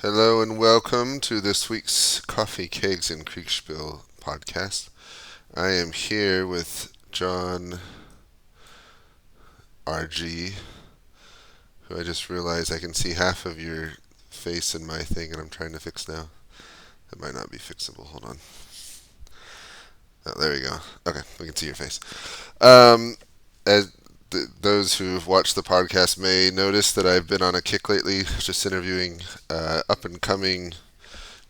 Hello and welcome to this week's Coffee, Kegs, and Kriegspiel podcast. I am here with John RG, who I just realized I can see half of your face in my thing and I'm trying to fix now. That might not be fixable. Hold on. Oh, there we go. Okay, we can see your face. Um, as those who've watched the podcast may notice that I've been on a kick lately, just interviewing up and coming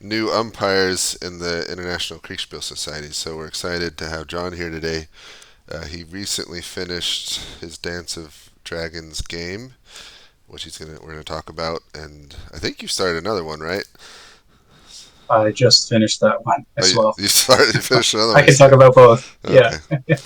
new umpires in the International Kriegspiel Society. So we're excited to have John here today. He recently finished his Dance of Dragons game, which we're gonna talk about, and I think you started another one, right? I just finished that one Oh, as well. you finished another I one. can talk about both. Yeah. Okay,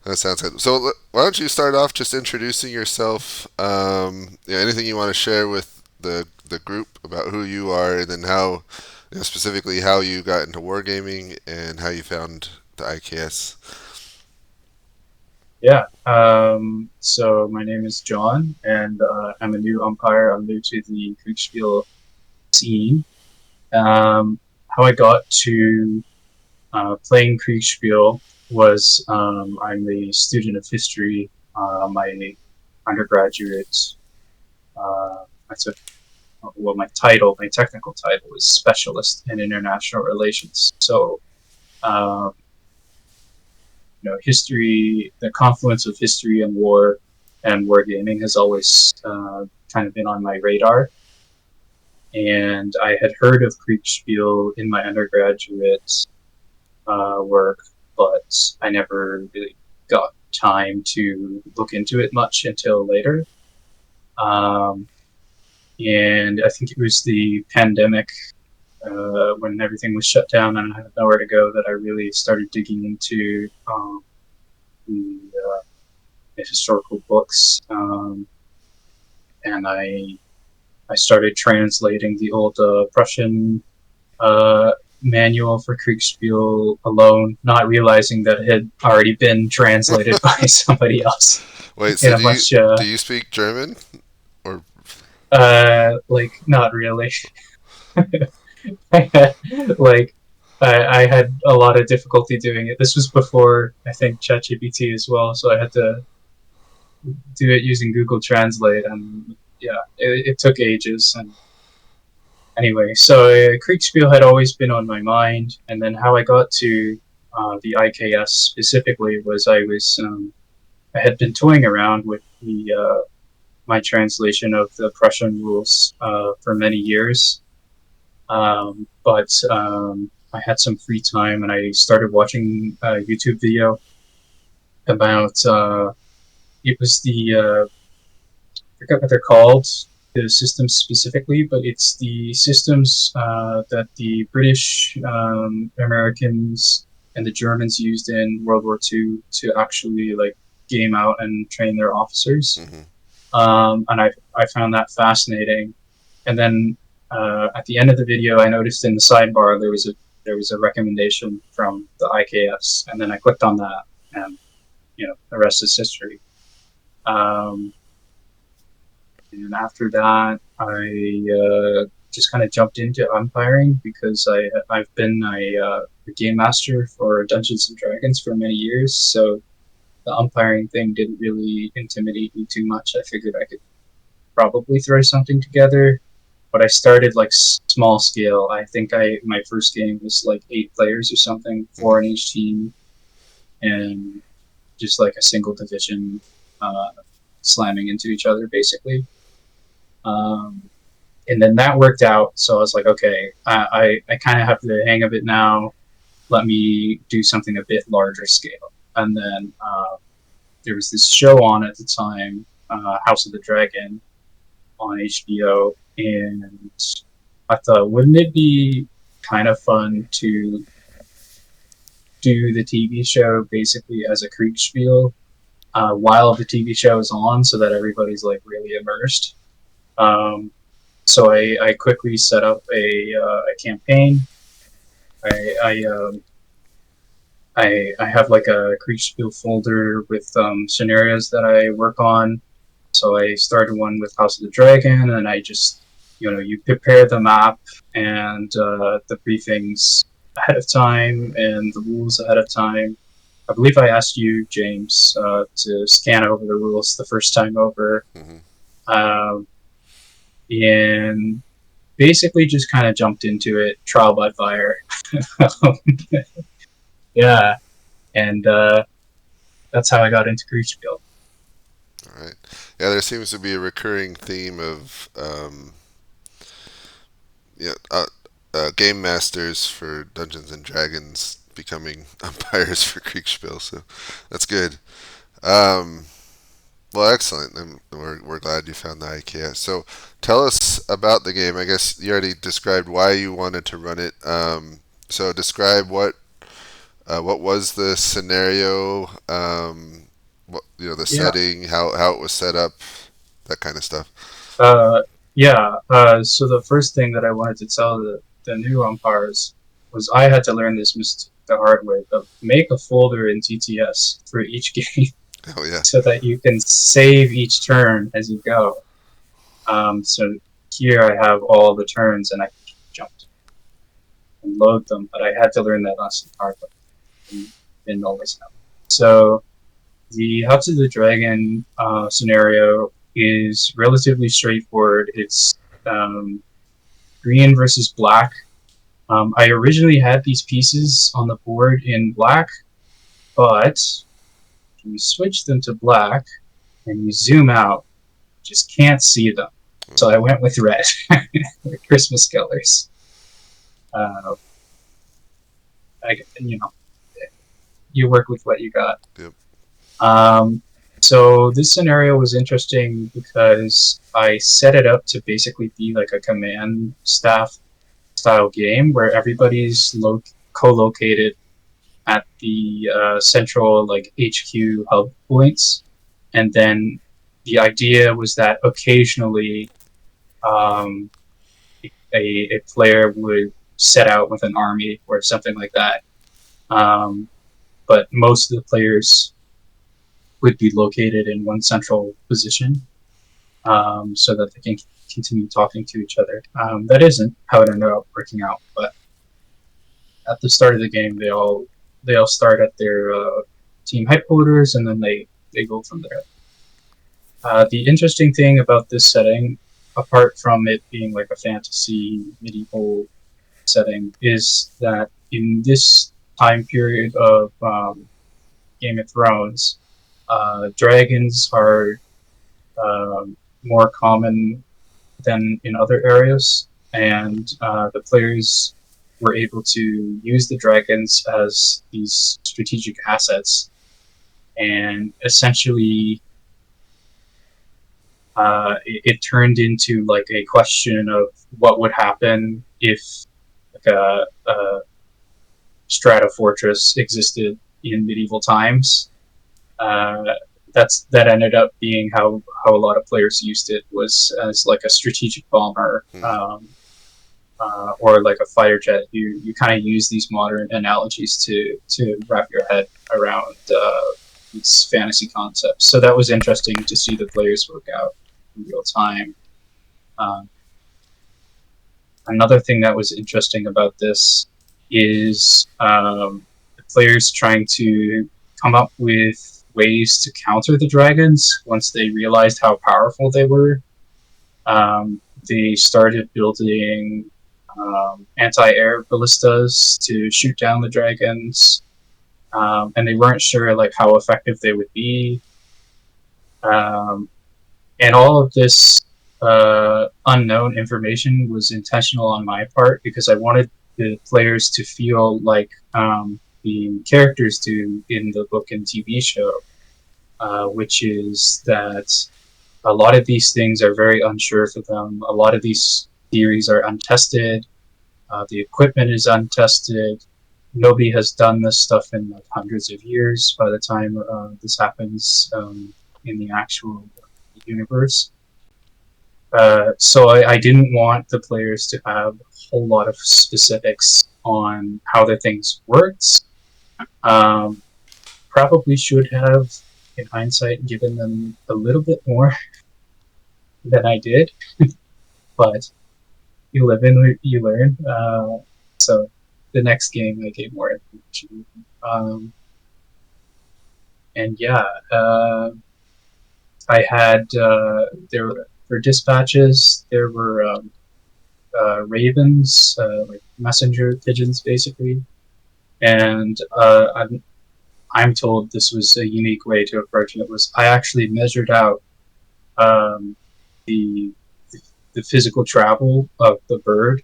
that sounds good. So why don't you start off just introducing yourself? Anything you want to share with the group about who you are, and then how, specifically how you got into wargaming and how you found the IKS. Yeah. So my name is John, and I'm a new umpire. I'm new to the Kriegspiel scene. How I got to playing Kriegspiel was I'm a student of history. My undergraduate, I took my technical title is specialist in international relations. So um, history, the confluence of history and war wargaming has always kind of been on my radar. And I had heard of Kriegspiel in my undergraduate work, but I never really got time to look into it much until later. Um, and I think it was the pandemic when everything was shut down and I had nowhere to go that I really started digging into the, uh, the historical books, and I started translating the old Prussian uh, manual for Kriegspiel alone, not realizing that it had already been translated by somebody else Wait, in so a much do you speak German or like not really. like I had a lot of difficulty doing it. This was before I think ChatGPT as well, so I had to do it using Google Translate, and yeah, it took ages. And anyway, so Kriegspiel had always been on my mind, and then how I got to the IKS specifically was I had been toying around with the my translation of the Prussian rules for many years, but I had some free time and I started watching a YouTube video about it was I forget what they're called, the systems specifically, but it's the systems that the British, Americans, and the Germans used in World War II to actually like game out and train their officers. mm-hmm. And I found that fascinating. And then at the end of the video, I noticed in the sidebar there was a recommendation from the IKS, and then I clicked on that, and the rest is history. Um, and after that, I just kind of jumped into umpiring because I've been a game master for Dungeons and Dragons for many years, so the umpiring thing didn't really intimidate me too much. I figured I could probably throw something together, but I started like small scale. I think I my first game was like 8 players or something, four in each team, and just like a single division, uh, slamming into each other basically. Um, and then that worked out. So I was like, okay, I kind of have the hang of it now. Let me do something a bit larger scale. And then there was this show on at the time, House of the Dragon on HBO, and I thought, wouldn't it be kind of fun to do the TV show basically as a Kriegspiel while the TV show is on, so that everybody's like really immersed. Um, so I quickly set up a campaign. I I, um, I have like a Kriegspiel folder with scenarios that I work on. So I started one with House of the Dragon, and I just you prepare the map and the briefings ahead of time and the rules ahead of time. I believe I asked you, James, to scan over the rules the first time over, Hmm. um, and basically just kind of jumped into it, trial by fire. Yeah, and that's how I got into Crucible. All right. Yeah, there seems to be a recurring theme of yeah, game masters for Dungeons and Dragons becoming umpires for Kriegspiel. So that's good. Um, well, excellent. And we're glad you found the IKEA. So tell us about the game. I guess you already described why you wanted to run it. So describe what was the scenario, what the Yeah, setting, how it was set up, that kind of stuff. uh, yeah. So the first thing that I wanted to tell the new umpires was I had to learn this mistake the hard way. But make a folder in TTS for each game Oh yeah. so that you can save each turn as you go. So here I have all the turns and I can jump and load them, but I had to learn that lesson hard way. And didn't always know. So the House of the Dragon scenario is relatively straightforward. It's um, green versus black. I originally had these pieces on the board in black, but you switch them to black and you zoom out, you just can't see them. So I went with red, the Christmas colors. Uh, you know, you work with what you got. Yep. Um, so this scenario was interesting because I set it up to basically be like a command staff style game where everybody's co-located at the central like HQ hub points, and then the idea was that occasionally um, a player would set out with an army or something like that. Um, but most of the players would be located in one central position so that they can continue talking to each other. That isn't how it ended up working out, but at the start of the game, they all start at their team headquarters, and then they go from there. The interesting thing about this setting, apart from it being like a fantasy medieval setting, is that in this time period of Game of Thrones, dragons are more common than in other areas, and the players were able to use the dragons as these strategic assets, and essentially it turned into like a question of what would happen if like a strata fortress existed in medieval times. Uh, that ended up being how a lot of players used it, was as like a strategic bomber, Hmm. or like a fighter jet. You kind of use these modern analogies to wrap your head around these fantasy concepts. So that was interesting to see the players work out in real time. Um, Another thing that was interesting about this is the players trying to come up with ways to counter the dragons once they realized how powerful they were. They started building anti-air ballistas to shoot down the dragons, and they weren't sure like how effective they would be. Um, and all of this unknown information was intentional on my part because I wanted the players to feel like the characters do in the book and TV show, which is that a lot of these things are very unsure for them. A lot of these theories are untested. The equipment is untested. Nobody has done this stuff in like hundreds of years by the time this happens in the actual universe. So I didn't want the players to have a whole lot of specifics on how the things worked. Um, Probably should have, in hindsight, given them a little bit more than I did, but you live in what you learn. So the next game, I gave more information. And yeah, I had there for dispatches. There were ravens, like messenger pigeons, basically. And I'm told this was a unique way to approach it. Was I actually measured out um, the the physical travel of the bird.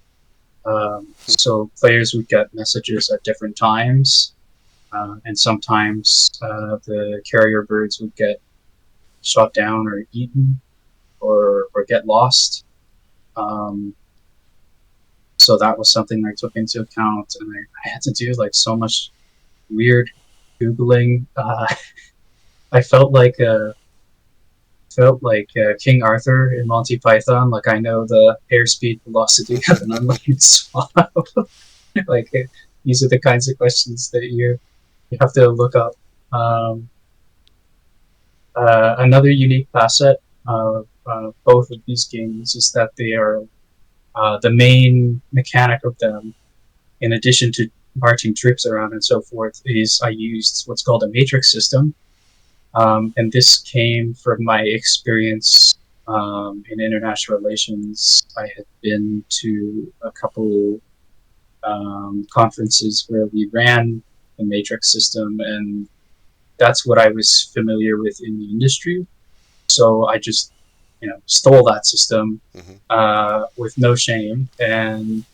So players would get messages at different times, and sometimes the carrier birds would get shot down or eaten or get lost. Um, so that was something I took into account, and I had to do like so much weird googling. I felt like King Arthur in Monty Python. Like I know the airspeed velocity of an unlimited swallow. Like these are the kinds of questions that you have to look up. Um, Another unique facet of both of these games is that they are the main mechanic of them. In addition to marching troops around and so forth, is I used what's called a matrix system. And this came from my experience in international relations. I had been to a couple conferences where we ran the matrix system, and that's what I was familiar with in the industry. So I just, stole that system Hmm. with no shame, and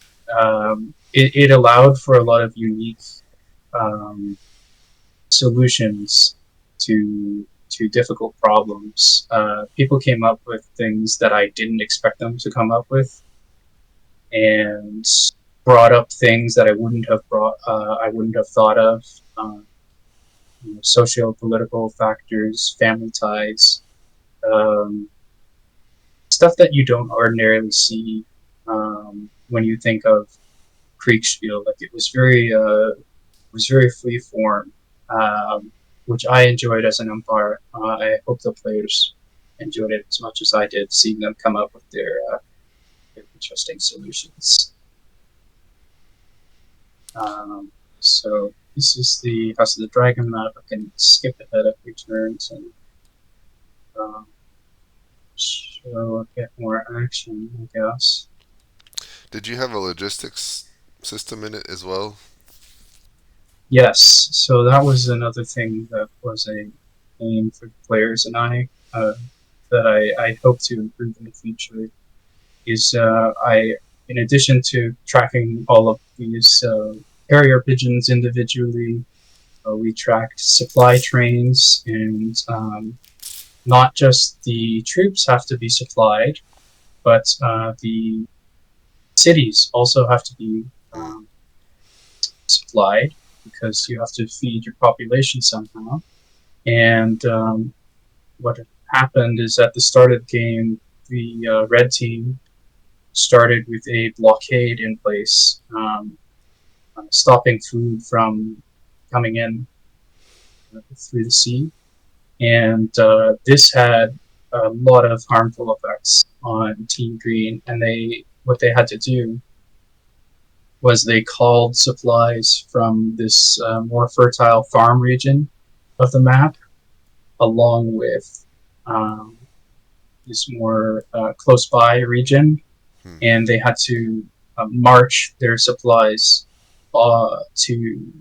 it allowed for a lot of unique um, solutions to difficult problems. People came up with things that I didn't expect them to come up with, and brought up things that I wouldn't have thought of. Socio-political factors, family ties, um, stuff that you don't ordinarily see when you think of Kriegspiel. Like it was very free form, which I enjoyed as an umpire. I hope the players enjoyed it as much as I did, seeing them come up with their interesting solutions. Um, so this is the House of the Dragon map. I can skip ahead a few turns and um, show a bit more action, I guess. Did you have a logistics system in it as well? Yes, so that was another thing that was a aim for players and I that I hope to improve in the future. Is in addition to tracking all of these carrier pigeons individually, we tracked supply trains, and not just the troops have to be supplied, but the cities also have to be Mm. supplied because you have to feed your population somehow. And what happened is at the start of the game, the red team started with a blockade in place, stopping food from coming in through the sea. And this had a lot of harmful effects on Team Green. And what they had to do was they called supplies from this more fertile farm region of the map, along with um, this more close by region, Hmm. and they had to march their supplies to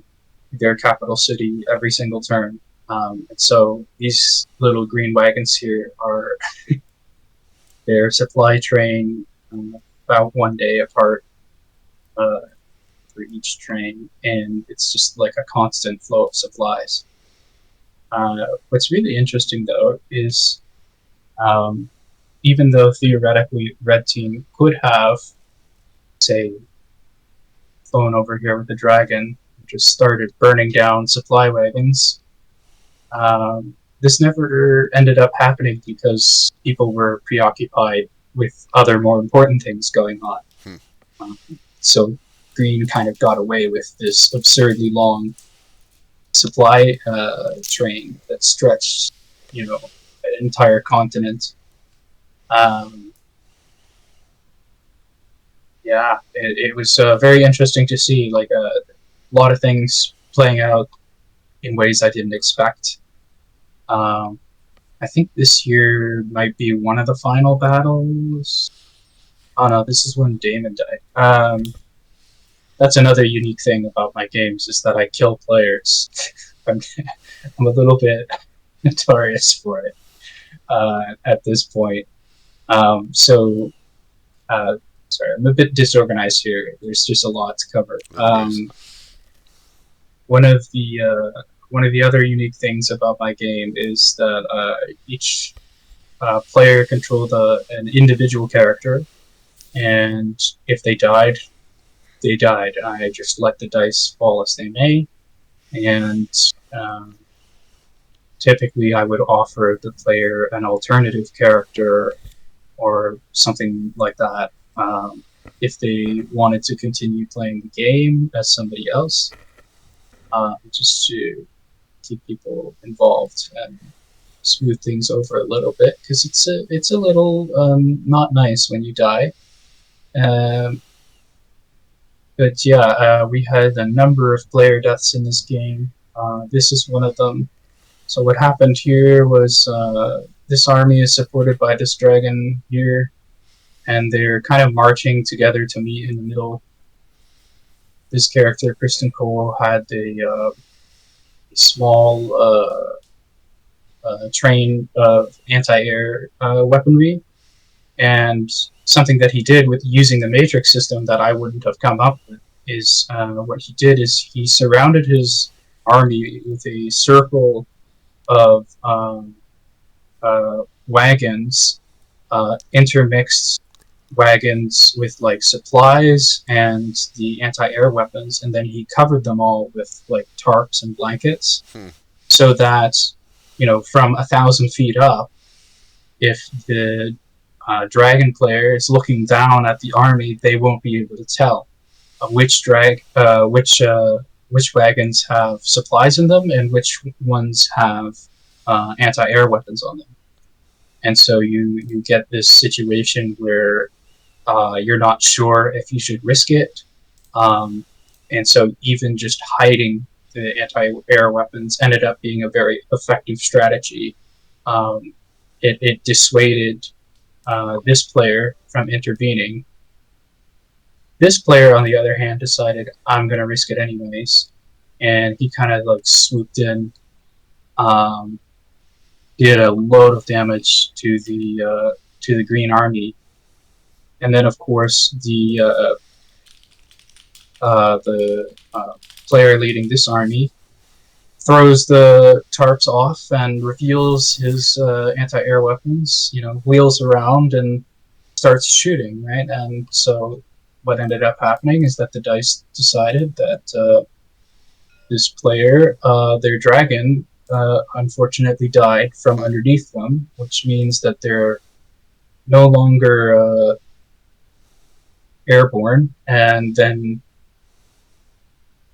their capital city every single turn. And so these little green wagons here are their supply train, about 1 day apart uh, for each train, and it's just like a constant flow of supplies. What's really interesting, though, is um, even though theoretically Red Team could have, say, flown over here with the dragon, just started burning down supply wagons. This never ended up happening because people were preoccupied with other more important things going on. Hmm. Um, so Green kind of got away with this absurdly long supply train that stretched, an entire continent. Um, Yeah, it was very interesting to see, like a lot of things playing out in ways I didn't expect. Um, I think this year might be one of the final battles. Oh no, this is when Damon died. That's another unique thing about my games is that I kill players. I'm, I'm a little bit notorious for it at this point. So, uh, sorry, I'm a bit disorganized here. There's just a lot to cover. No worries. One of the one of the other unique things about my game is that each player controlled an individual character, and if they died, they died. I just let the dice fall as they may, and um, typically I would offer the player an alternative character or something like that if they wanted to continue playing the game as somebody else, just to keep people involved and smooth things over a little bit because it's a little not nice when you die. Um, but yeah, we had a number of player deaths in this game. This is one of them. So what happened here was this army is supported by this dragon here, and they're kind of marching together to meet in the middle. This character, Kristen Cole, had a small train of anti-air weaponry, and something that he did with using the matrix system that I wouldn't have come up with is what he did is he surrounded his army with a circle of wagons, intermixed wagons with like supplies and the anti-air weapons, and then he covered them all with like tarps and blankets, Hmm. so that from 1,000 feet up, if the dragon player is looking down at the army, they won't be able to tell which wagons have supplies in them and which ones have anti-air weapons on them. And so you get this situation where you're not sure if you should risk it. Um, and so even just hiding the anti-air weapons ended up being a very effective strategy. It dissuaded this player from intervening. This player, on the other hand, decided I'm going to risk it anyways, and he kind of like swooped in, um, did a load of damage to the Green Army, and then of course the player leading this army throws the tarps off and reveals his anti-air weapons. Wheels around and starts shooting, right? And so what ended up happening is that the dice decided that this player, their dragon, unfortunately died from Hmm. underneath them, which means that they're no longer airborne. And then,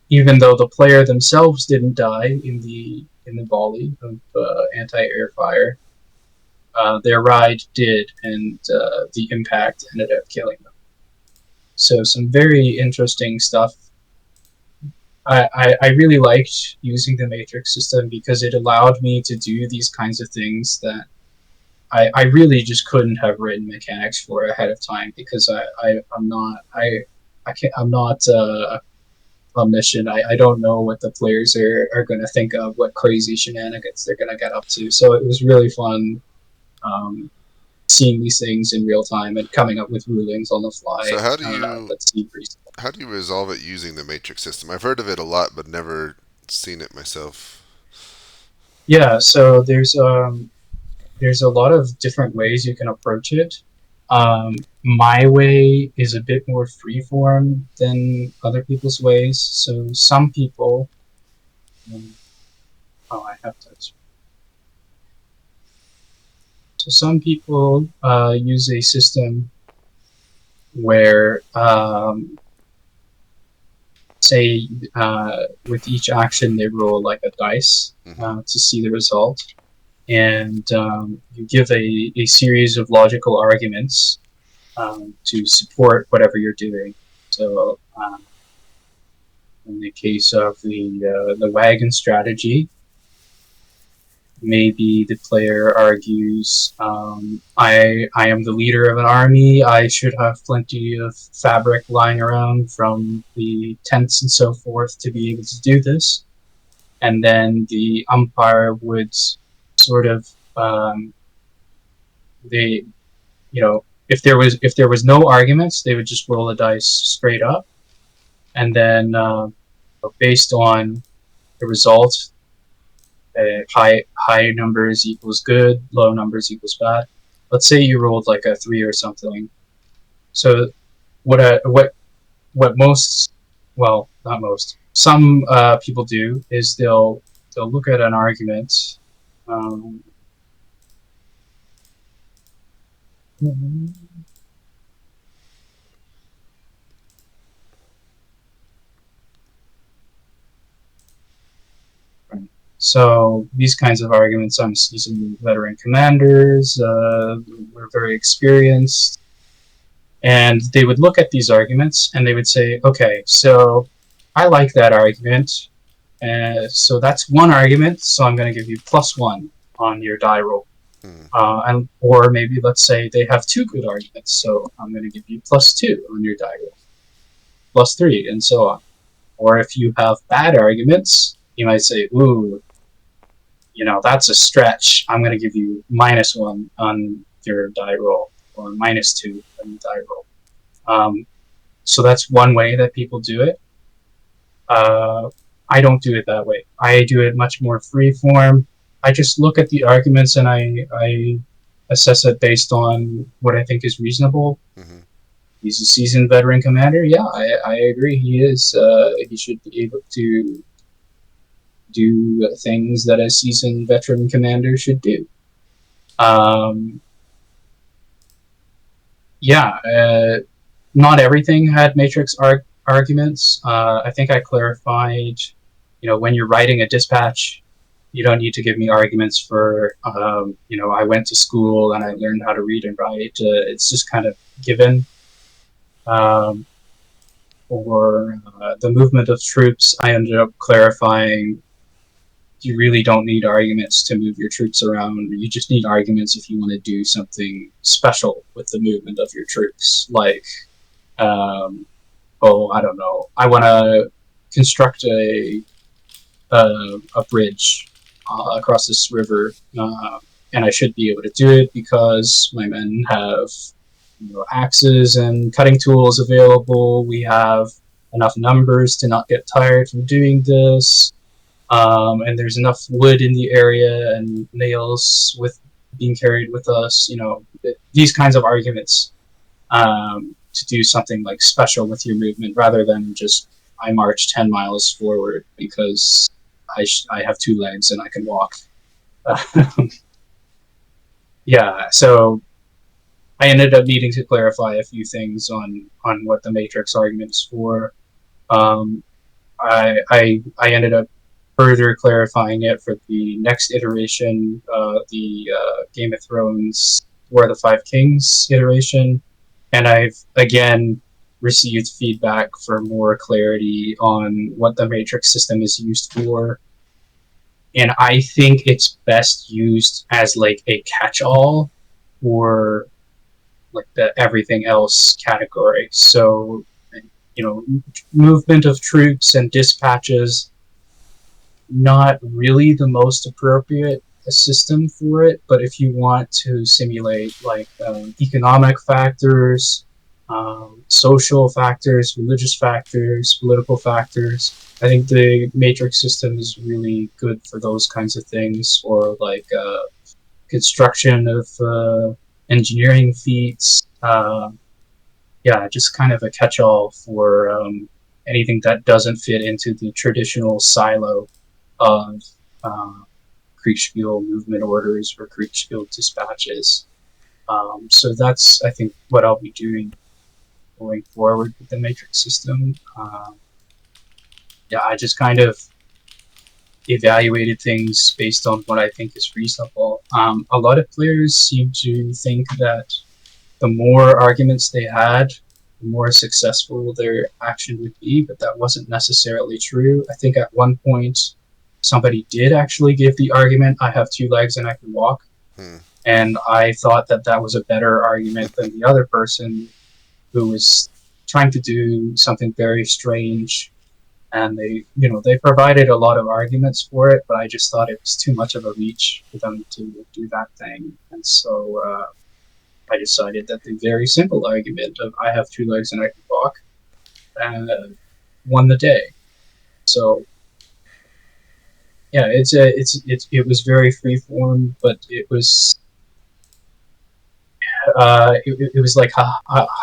even though the player themselves didn't die in the volley of anti-air fire, their ride did, and the impact ended up killing them. So some very interesting stuff. I really liked using the matrix system because it allowed me to do these kinds of things that I really just couldn't have written mechanics for ahead of time because I'm not omniscient. I don't know what the players are going to think of, what crazy shenanigans they're going to get up to. So it was really fun seeing these things in real time and coming up with rulings on the fly. So That seemed reasonable. how do you resolve it using the matrix system? I've heard of it a lot, but never seen it myself. Yeah, so there's a lot of different ways you can approach it. My way is a bit more freeform than other people's ways. So some people, um, oh, I have to. So some people use a system where, say, with each action they roll like a dice Hmm. to see the result, and you give a series of logical arguments, to support whatever you're doing. So in the case of the wagon strategy, maybe the player argues, I am the leader of an army. I should have plenty of fabric lying around from the tents and so forth to be able to do this. And then the umpire would sort of they if there was no arguments, they would just roll the dice straight up, and then based on the result, high numbers equals good, low numbers equals bad. Let's say you rolled like a 3 or something. So what most, well, not most, some people do is they'll look at an argument. Um, So these kinds of arguments, I'm seasoned veteran commanders, we're very experienced, and they would look at these arguments and they would say, okay, so I like that argument, so that's one argument, so I'm going to give you +1 on your die roll. Or maybe let's say they have 2 good arguments, so I'm going to give you +2 on your die roll, +3, and so on. Or if you have bad arguments, you might say, ooh, that's a stretch. I'm going to give you -1 on your die roll, or -2 on your die roll. So that's one way that people do it. I don't do it that way. I do it much more free form. I just look at the arguments and I assess it based on what I think is reasonable. Mm-hmm. He's a seasoned veteran commander. Yeah, I agree. He is. He should be able to do things that a seasoned veteran commander should do. Not everything had matrix arguments. I think I clarified, when you're writing a dispatch, you don't need to give me arguments for, I went to school and I learned how to read and write. It's just kind of given. Or the movement of troops, I ended up clarifying you really don't need arguments to move your troops around. You just need arguments if you want to do something special with the movement of your troops. Like, I don't know. I want to construct a bridge across this river, and I should be able to do it because my men have axes and cutting tools available. We have enough numbers to not get tired from doing this. And there's enough wood in the area and nails being carried with us, these kinds of arguments, to do something like special with your movement rather than just I march 10 miles forward because I have 2 legs and I can walk. Yeah, so I ended up needing to clarify a few things on what the matrix argument is for. I ended up further clarifying it for the next iteration, the Game of Thrones War of the Five Kings iteration, and I've again received feedback for more clarity on what the matrix system is used for. And I think it's best used as like a catch-all for like the everything else category. So, movement of troops and dispatches, not really the most appropriate system for it, but if you want to simulate like economic factors, social factors, religious factors, political factors, I think the matrix system is really good for those kinds of things, or like construction of engineering feats. Just kind of a catch-all for anything that doesn't fit into the traditional silo of Kriegspiel movement orders or Kriegspiel dispatches. So that's, I think, what I'll be doing going forward with the matrix system. I just kind of evaluated things based on what I think is reasonable. A lot of players seem to think that the more arguments they had, the more successful their action would be, but that wasn't necessarily true. I think at one point, somebody did actually give the argument, I have two legs and I can walk. Hmm. And I thought that that was a better argument than the other person who was trying to do something very strange. And they provided a lot of arguments for it, but I just thought it was too much of a reach for them to do that thing. And so I decided that the very simple argument of I have two legs and I can walk won the day. So yeah, it was very freeform, but it was like a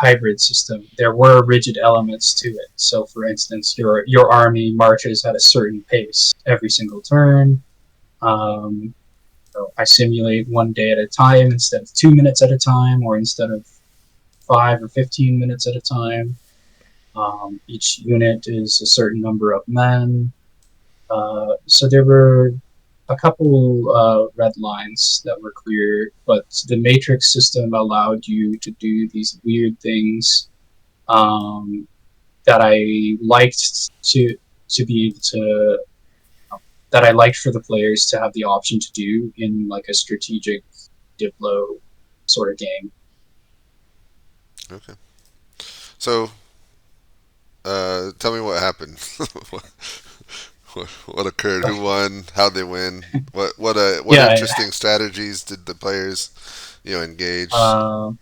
hybrid system. There were rigid elements to it. So, for instance, your army marches at a certain pace every single turn. So I simulate 1 day at a time instead of 2 minutes at a time, or instead of 5 or 15 minutes at a time. Each unit is a certain number of men. So there were a couple red lines that were clear, but the matrix system allowed you to do these weird things that I liked to be able to that I liked for the players to have the option to do in like a strategic Diplo sort of game. Okay. So, tell me what happened. What occurred? Who won? How'd they win? What Yeah. interesting strategies did the players, engage? Uh,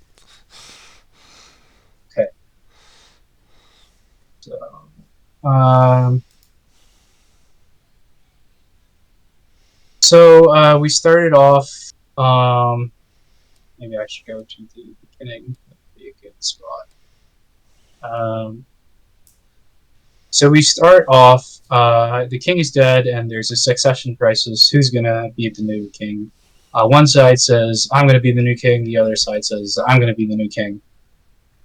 okay. So, um, we started off. Maybe I should go to the beginning. That'd be a good spot. So we start off. The king is dead, and there's a succession crisis. Who's gonna be the new king? One side says I'm gonna be the new king. The other side says I'm gonna be the new king.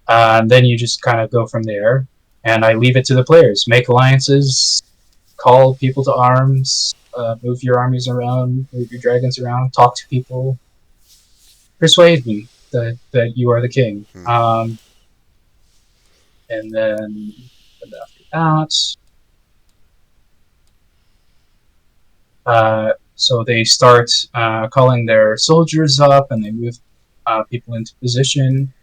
And then you just kind of go from there. And I leave it to the players. Make alliances, call people to arms, move your armies around, move your dragons around, talk to people, persuade me that you are the king. Hmm. And then after that, so they start calling their soldiers up, and they move people into position.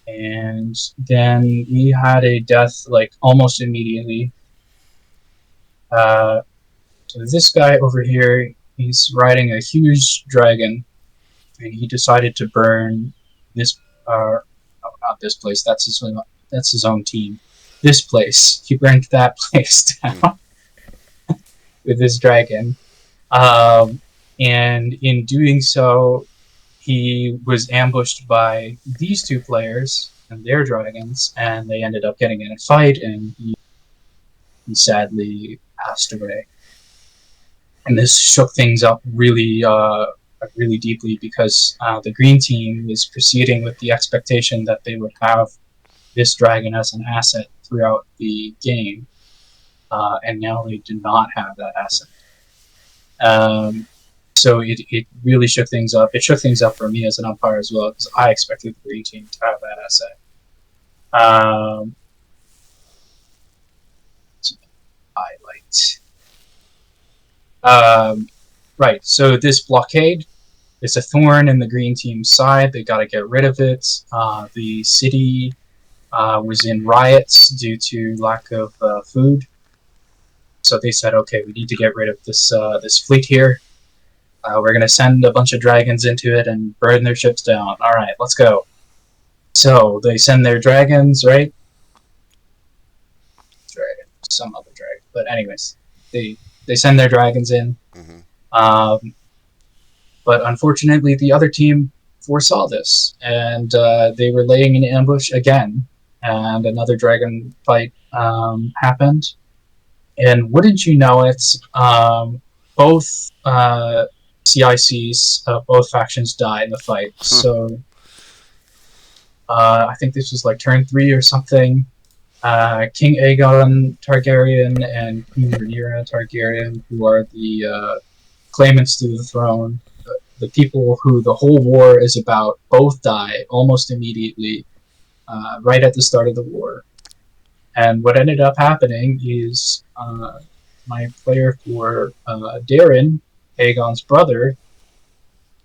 And then we had a death like almost immediately. So this guy over here, he's riding a huge dragon, and he decided to burn this. No, not this place. That's his own team. This place, he burned that place down with his dragon. And in doing so, he was ambushed by these two players and their dragons, and they ended up getting in a fight, and he sadly passed away. And this shook things up really deeply, because the green team was proceeding with the expectation that they would have this dragon as an asset throughout the game, and now they do not have that asset. So it really shook things up. It shook things up for me as an umpire as well, because I expected the green team to have that asset. Highlight. Right, so this blockade is a thorn in the green team's side. They got to get rid of it. The city was in riots due to lack of food. So they said, okay, we need to get rid of this fleet here. We're going to send a bunch of dragons into it and burn their ships down. All right, let's go. So they send their dragons, right? Some other dragon. But anyways, they send their dragons in. Mm-hmm. But unfortunately, the other team foresaw this, and they were laying in ambush again. And another dragon fight happened. And wouldn't you know it, both CICs, both factions die in the fight. So I think this was like turn 3 or something. King Aegon Targaryen and Queen Rhaenyra Targaryen, who are the claimants to the throne, the people who the whole war is about both die almost immediately, right at the start of the war. And what ended up happening is my player for Darren, Aegon's brother,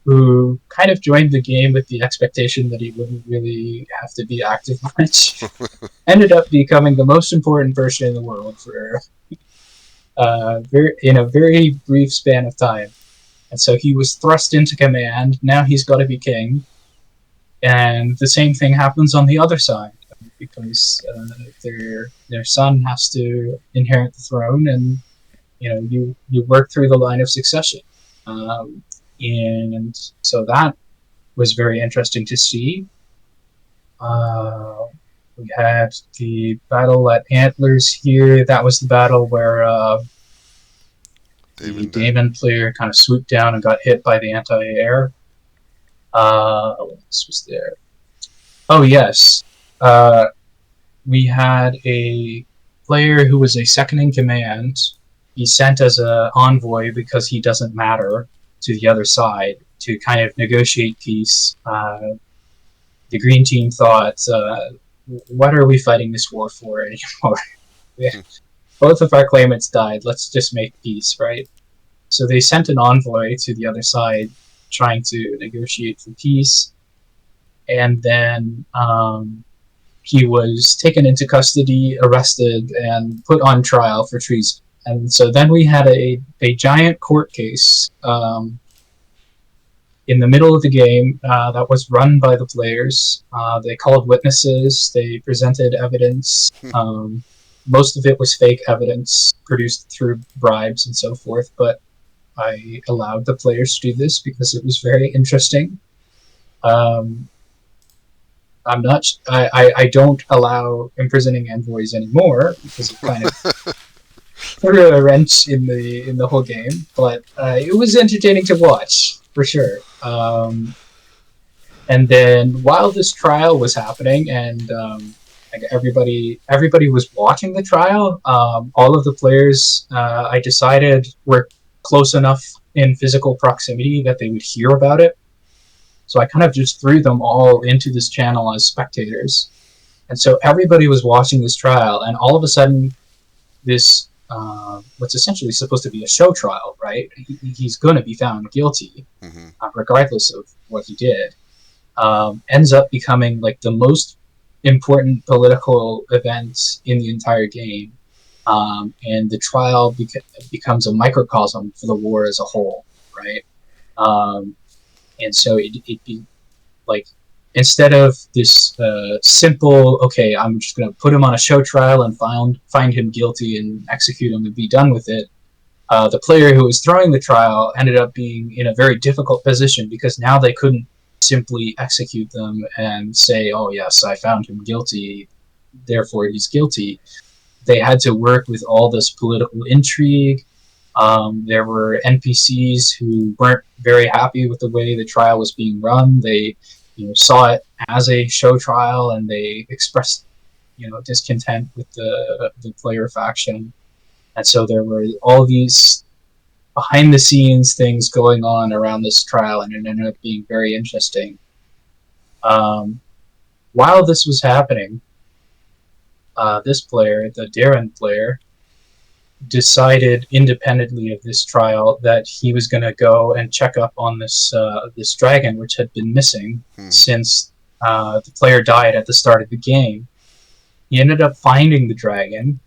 who kind of joined the game with the expectation that he wouldn't really have to be active much, ended up becoming the most important person in the world for in a very brief span of time. And so he was thrust into command. Now he's got to be king. And the same thing happens on the other side because their son has to inherit the throne, and you work through the line of succession. And so that was very interesting to see. We had the battle at Antlers here. That was the battle where the Daemon player kind of swooped down and got hit by the anti-air. What else was there? Oh, yes. We had a player who was a second in command. He's sent as an envoy because he doesn't matter to the other side to kind of negotiate peace. The green team thought, what are we fighting this war for anymore? Both of our claimants died. Let's just make peace, right? So they sent an envoy to the other side trying to negotiate for peace. And then he was taken into custody, arrested, and put on trial for treason. And so then we had a giant court case in the middle of the game that was run by the players. They called witnesses. They presented evidence. Most of it was fake evidence produced through bribes and so forth, but I allowed the players to do this because it was very interesting. I don't allow imprisoning envoys anymore because it kind of threw a wrench in the whole game. But it was entertaining to watch for sure. And then while this trial was happening, and everybody was watching the trial, all of the players I decided were close enough in physical proximity that they would hear about it. So I kind of just threw them all into this channel as spectators. And so everybody was watching this trial, and all of a sudden, this, what's essentially supposed to be a show trial, right? He's going to be found guilty, regardless of what he did, ends up becoming like the most important political event in the entire game. And the trial becomes a microcosm for the war as a whole, right? And so it'd be like, instead of this simple, okay, I'm just going to put him on a show trial and find him guilty and execute him and be done with it, the player who was throwing the trial ended up being in a very difficult position because now they couldn't simply execute them and say, oh, yes, I found him guilty, therefore he's guilty. They had to work with all this political intrigue. There were NPCs who weren't very happy with the way the trial was being run. They saw it as a show trial, and they expressed discontent with the player faction. And so there were all these behind the scenes things going on around this trial, and it ended up being very interesting. While this was happening, this player, the Darren player, decided independently of this trial that he was going to go and check up on this dragon, which had been missing since the player died at the start of the game. He ended up finding the dragon,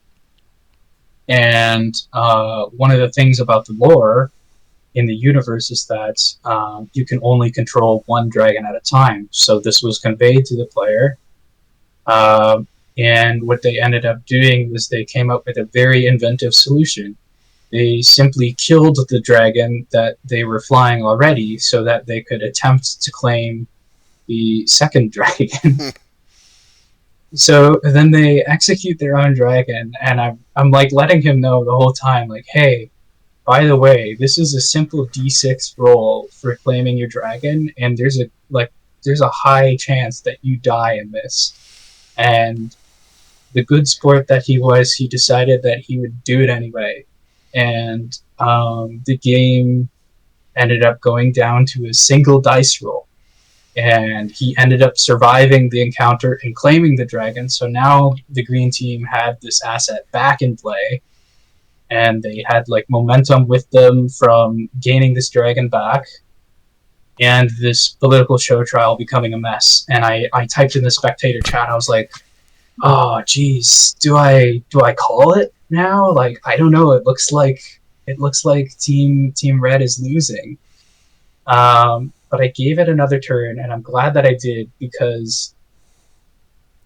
and one of the things about the lore in the universe is that you can only control one dragon at a time. So this was conveyed to the player. And what they ended up doing was they came up with a very inventive solution. They simply killed the dragon that they were flying already so that they could attempt to claim the second dragon. So then they execute their own dragon, and I'm like letting him know the whole time, like, hey, by the way, this is a simple D6 roll for claiming your dragon, and there's a high chance that you die in this. And the good sport that he was, he decided that he would do it anyway. And the game ended up going down to a single dice roll. And he ended up surviving the encounter and claiming the dragon. So now the green team had this asset back in play, and they had like momentum with them from gaining this dragon back, and this political show trial becoming a mess. And I typed in the spectator chat. I was like, "Oh, geez, do I call it now? Like, I don't know. It looks like Team Red is losing." But I gave it another turn, and I'm glad that I did, because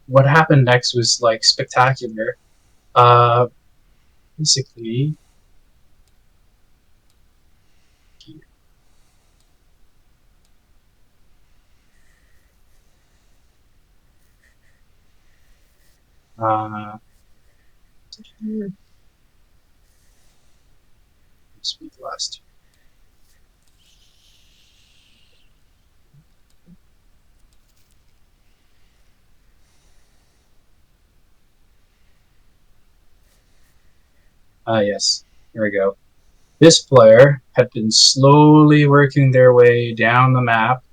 what happened next was like spectacular. Uh, Basically, uh, speak last. Yes, here we go. This player had been slowly working their way down the map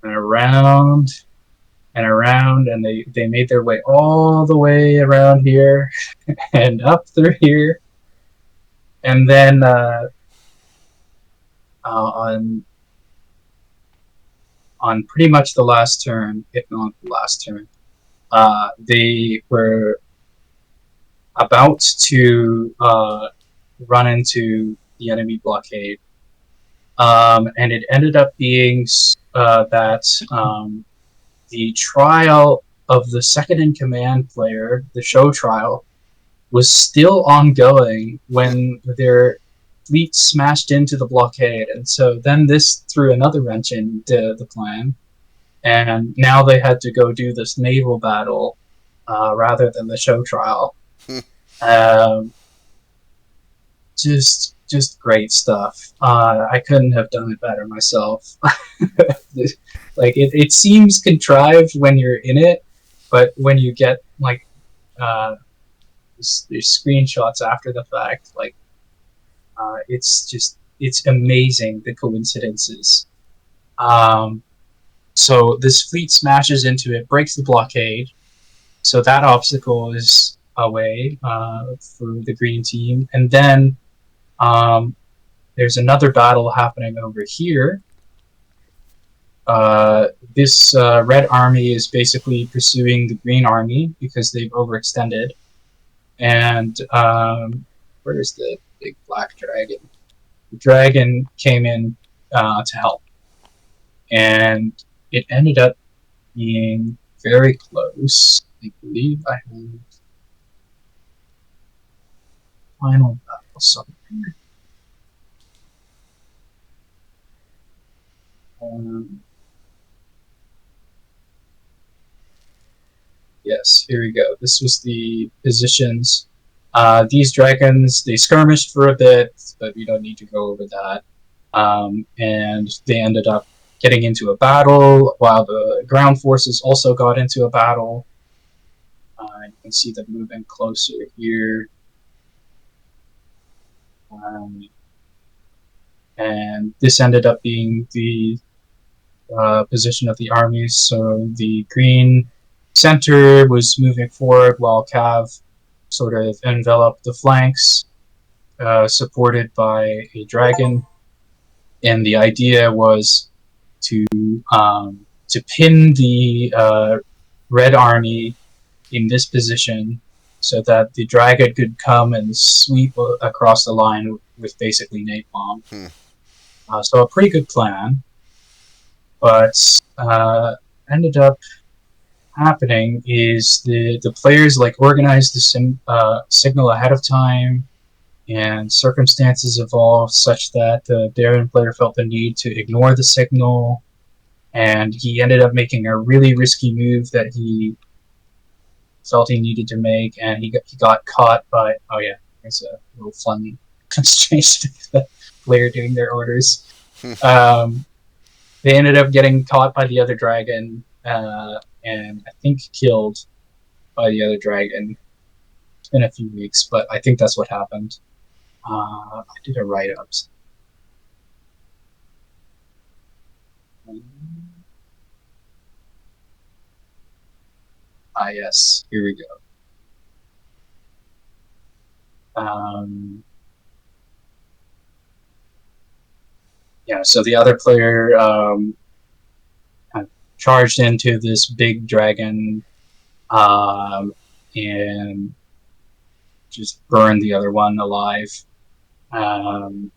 and around and around, and they made their way all the way around here and up through here, and then on pretty much the last turn, if not the last turn, they were about to run into the enemy blockade. And it ended up being that the trial of the second in command player, the show trial, was still ongoing when their fleet smashed into the blockade. And so then this threw another wrench into the plan. And now they had to go do this naval battle rather than the show trial. Um, just great stuff. I couldn't have done it better myself. Like it seems contrived when you're in it, but when you get like there's screenshots after the fact, like it's amazing, the coincidences. Um, so this fleet smashes into it, breaks the blockade. So that obstacle is away for the green team, and then um, there's another battle happening over here. This red army is basically pursuing the green army because they've overextended. And where's the big black dragon? The dragon came in to help, and it ended up being very close. I believe I have final battle somewhere. Um, Yes, here we go. This was the positions. These dragons, they skirmished for a bit, but we don't need to go over that. And they ended up getting into a battle, while the ground forces also got into a battle. You can see them moving closer here. Um, and this ended up being the position of the armies. So the green center was moving forward, while Cav sort of enveloped the flanks, supported by a dragon. And the idea was to pin the red army in this position, so that the dragon could come and sweep across the line with basically napalm. So a pretty good plan, but ended up happening is the players like organized the signal ahead of time, and circumstances evolved such that the Darren player felt the need to ignore the signal, and he ended up making a really risky move that he felt he needed to make, and he got caught by, oh yeah, there's a little fun constraint of the player doing their orders. They ended up getting caught by the other dragon, and I think killed by the other dragon. It's been a few weeks, but I think that's what happened. I did a write-up. Yes, here we go. Yeah, so the other player kind of charged into this big dragon and just burned the other one alive. Um,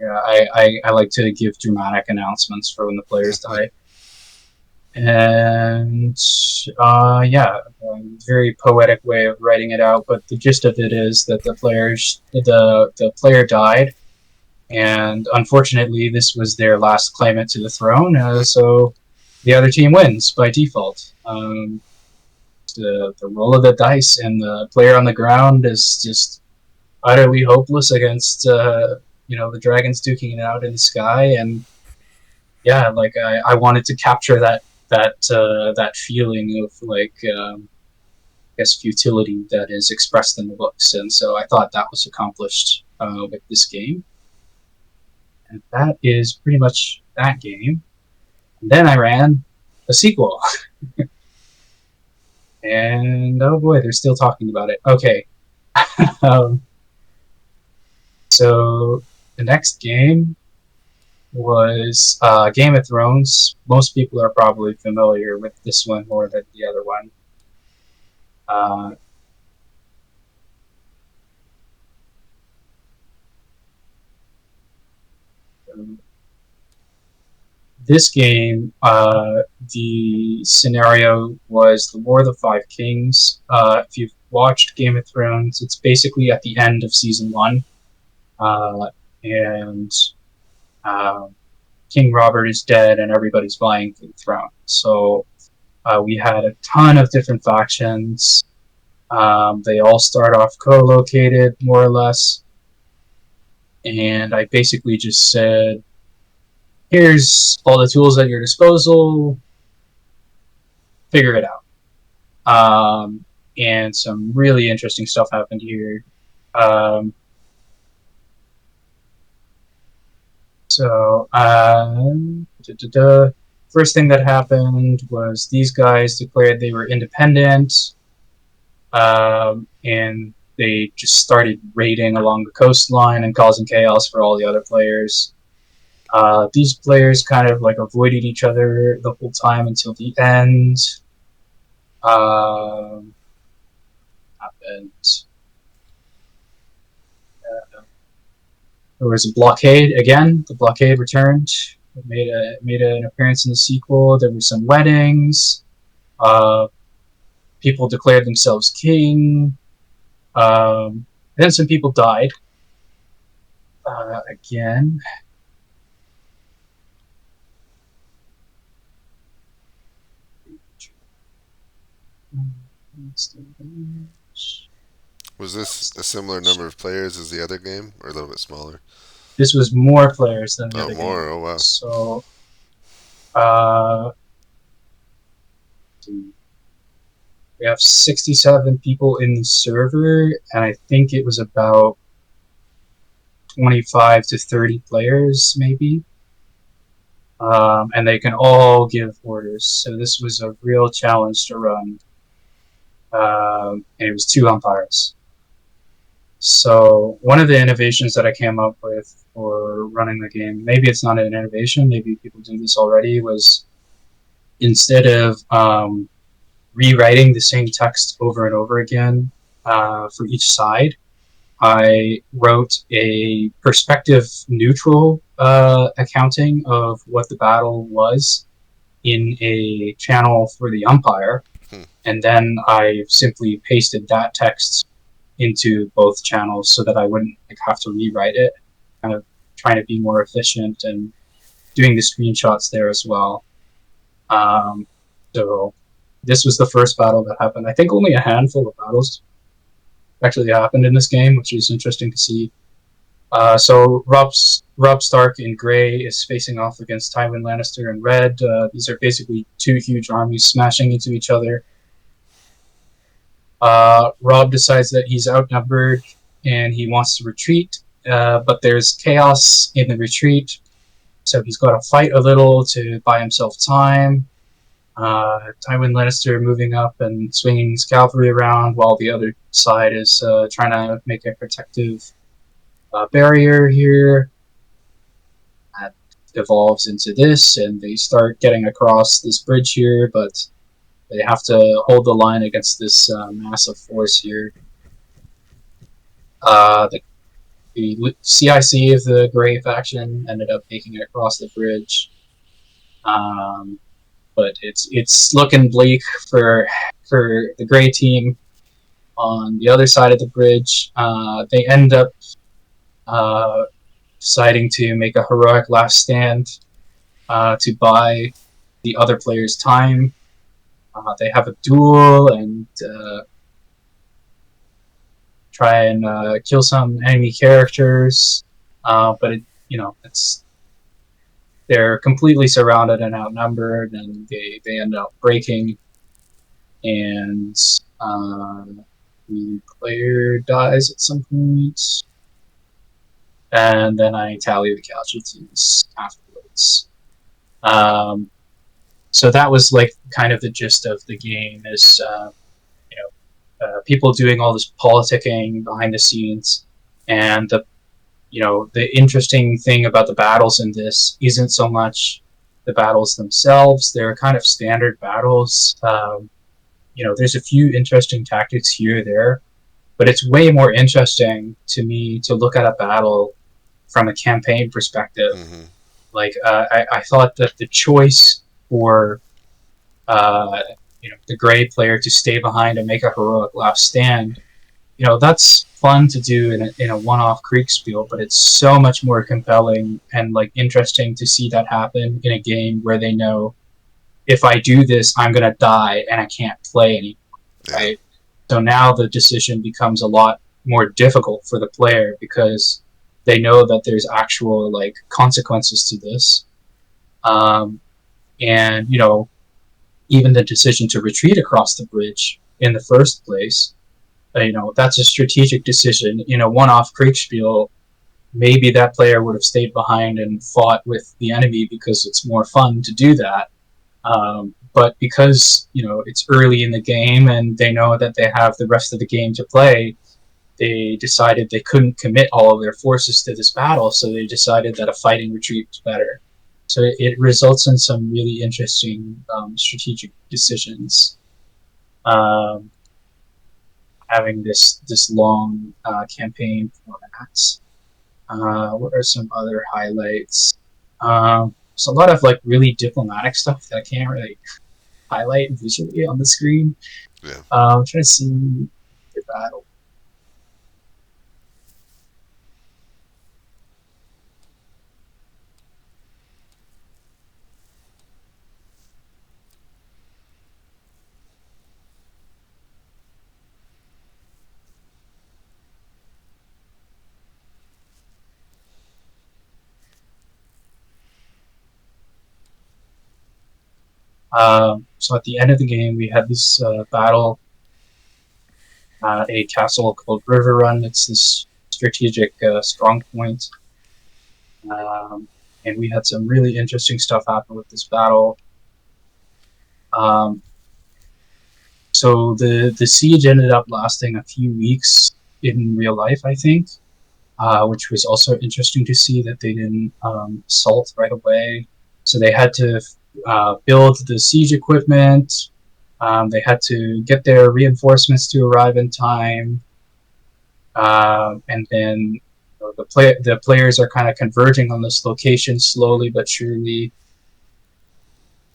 yeah, I like to give dramatic announcements for when the players die. And yeah, very poetic way of writing it out. But the gist of it is that the player died, and unfortunately, this was their last claimant to the throne. So the other team wins by default. The roll of the dice, and the player on the ground is just utterly hopeless against the dragons duking it out in the sky. And yeah, like I wanted to capture that feeling of like I guess futility that is expressed in the books, and so I thought that was accomplished with this game, and that is pretty much that game. And then I ran a sequel, and oh boy, they're still talking about it. Okay, um, so the next game was Game of Thrones. Most people are probably familiar with this one more than the other one. Uh, this game, the scenario was the War of the Five Kings. If you've watched Game of Thrones, it's basically at the end of season one, and uh, King Robert is dead, and everybody's vying for the throne. So we had a ton of different factions. They all start off co-located, more or less, and I basically just said, "Here's all the tools at your disposal. Figure it out." And some really interesting stuff happened here. Um, so, first thing that happened was these guys declared they were independent, and they just started raiding along the coastline and causing chaos for all the other players. These players kind of like avoided each other the whole time until the end. Happened. There was a blockade again. The blockade returned. It made an appearance in the sequel. There were some weddings. Uh, People declared themselves king. Then some people died. Again. Was this a similar number of players as the other game, or a little bit smaller? This was more players than the Oh, other game. more. Oh, wow. So, uh, we have 67 people in the server, and I think it was about 25 to 30 players, maybe. And they can all give orders. So this was a real challenge to run. And it was 2 umpires. So one of the innovations that I came up with for running the game, maybe it's not an innovation, maybe people do this already, was instead of rewriting the same text over and over again for each side, I wrote a perspective neutral accounting of what the battle was in a channel for the umpire, Hmm. and then I simply pasted that text into both channels so that I wouldn't have to rewrite it. Kind of trying to be more efficient and doing the screenshots there as well. So this was the first battle that happened. I think only a handful of battles actually happened in this game, which is interesting to see. So Robb Stark in gray is facing off against Tywin Lannister in red. These are basically two huge armies smashing into each other. Robb decides that he's outnumbered and he wants to retreat, but there's chaos in the retreat, so he's got to fight a little to buy himself time. Tywin Lannister moving up and swinging his cavalry around while the other side is trying to make a protective barrier here. That evolves into this, and they start getting across this bridge here, but they have to hold the line against this massive force here. The CIC of the Grey faction ended up making it across the bridge. But it's looking bleak for the Grey team on the other side of the bridge. They end up deciding to make a heroic last stand to buy the other player's time. They have a duel and try and kill some enemy characters, but it's they're completely surrounded and outnumbered, and they end up breaking, and the player dies at some point, and then I tally the casualties afterwards. So that was like kind of the gist of the game is people doing all this politicking behind the scenes, and the interesting thing about the battles in this isn't so much the battles themselves. They're kind of standard battles. There's a few interesting tactics here or there, but it's way more interesting to me to look at a battle from a campaign perspective. Mm-hmm. Like I thought that the choice for the Grey player to stay behind and make a heroic last stand, that's fun to do in a one-off Kriegspiel, but it's so much more compelling and like interesting to see that happen in a game where they know if I do this, I'm gonna die and I can't play anymore. Yeah. Right? So now the decision becomes a lot more difficult for the player because they know that there's actual like consequences to this, and even the decision to retreat across the bridge in the first place. That's a strategic decision. In a one-off Kriegspiel, maybe that player would have stayed behind and fought with the enemy because it's more fun to do that. But because it's early in the game and they know that they have the rest of the game to play, they decided they couldn't commit all of their forces to this battle, so they decided that a fighting retreat was better. So it results in some really interesting strategic decisions. Having this long campaign format. What are some other highlights? There's a lot of like really diplomatic stuff that I can't really highlight visually on the screen. Yeah. I'm trying to see the battle. So at the end of the game, we had this battle at a castle called River Run. It's this strategic strong point. And we had some really interesting stuff happen with this battle. So the siege ended up lasting a few weeks in real life, I think, which was also interesting to see that they didn't assault right away. So they had to build the siege equipment. They had to get their reinforcements to arrive in time, and then the players are kind of converging on this location slowly but surely.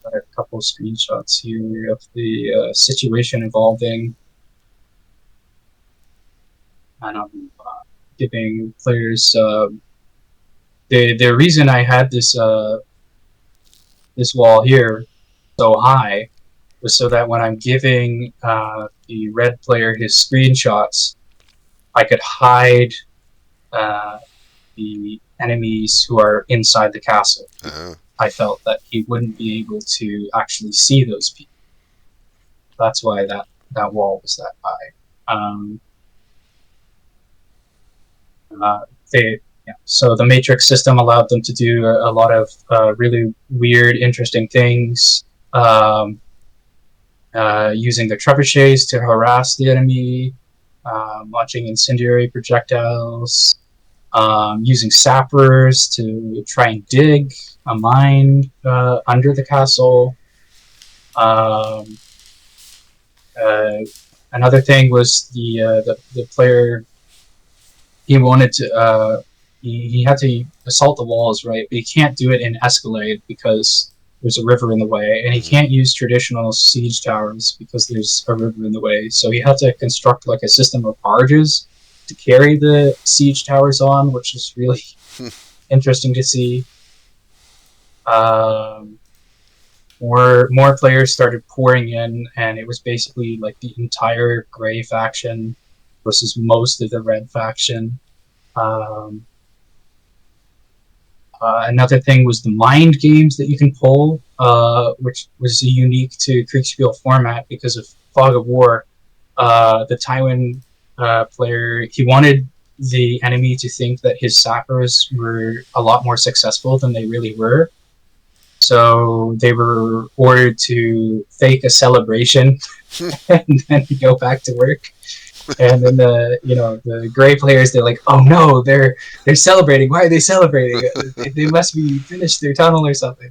Got a couple screenshots here of the situation evolving, and I'm giving players the reason I had this wall here so high was so that when I'm giving the red player his screenshots, I could hide the enemies who are inside the castle. Uh-huh. I felt that he wouldn't be able to actually see those people. That's why that wall was that high. So the matrix system allowed them to do a lot of really weird, interesting things. using their trebuchets to harass the enemy, launching incendiary projectiles, using sappers to try and dig a mine under the castle. Um, Another thing was the player, he wanted to he had to assault the walls, right? But he can't do it in Escalade because there's a river in the way, and he Mm-hmm. can't use traditional siege towers because there's a river in the way. So he had to construct like a system of barges to carry the siege towers on, which is really interesting to see. Um, more players started pouring in, and it was basically like the entire gray faction versus most of the red faction. Um, Another thing was the mind games that you can pull, which was unique to Kriegspiel format because of Fog of War. The Tywin player, he wanted the enemy to think that his sappers were a lot more successful than they really were. So they were ordered to fake a celebration and then go back to work. And then the gray players, they're like, oh no, they're celebrating. Why are they celebrating? They must be finished their tunnel or something.